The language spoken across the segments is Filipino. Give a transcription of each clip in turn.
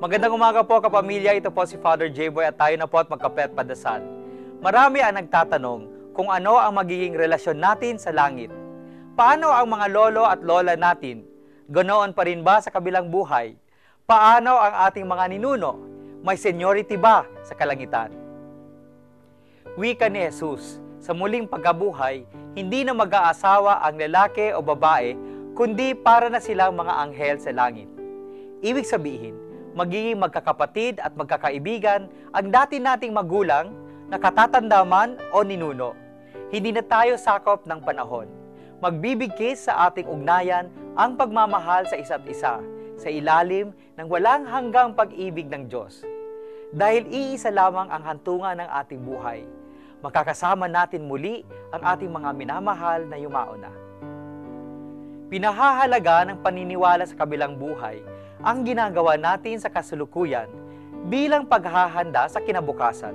Magandang umaga po kapamilya, ito po si Father J-Boy at tayo na po at magkape at padasal. Marami ang nagtatanong kung ano ang magiging relasyon natin sa langit. Paano ang mga lolo at lola natin? Ganoon pa rin ba sa kabilang buhay? Paano ang ating mga ninuno? May seniority ba sa kalangitan? Wika ni Jesus, sa muling pagkabuhay, hindi na mag-aasawa ang lalaki o babae, kundi para na silang mga anghel sa langit. Ibig sabihin, magiging magkakapatid at magkakaibigan ang dati nating magulang na katatanda man o ninuno. Hindi na tayo sakop ng panahon. Magbibigkis sa ating ugnayan ang pagmamahal sa isa't isa sa ilalim ng walang hanggang pag-ibig ng Diyos. Dahil iisa lamang ang hantungan ng ating buhay, makakasama natin muli ang ating mga minamahal na yumauna. Pinahahalaga ng paniniwala sa kabilang buhay ang ginagawa natin sa kasalukuyan bilang paghahanda sa kinabukasan.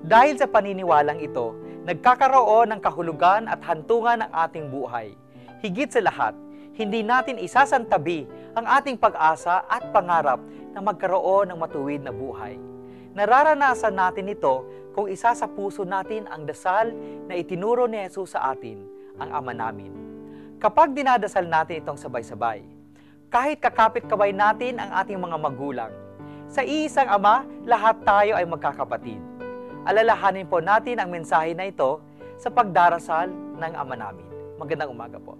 Dahil sa paniniwalang ito, nagkakaroon ng kahulugan at hantungan ng ating buhay. Higit sa lahat, hindi natin isasantabi ang ating pag-asa at pangarap na magkaroon ng matuwid na buhay. Nararanasan natin ito kung isa sa puso natin ang dasal na itinuro ni Jesus sa atin, ang Ama namin. Kapag dinadasal natin itong sabay-sabay, kahit kakapit-kabay natin ang ating mga magulang, sa iisang Ama, lahat tayo ay magkakapatid. Alalahanin po natin ang mensahe na ito sa pagdarasal ng Ama namin. Magandang umaga po.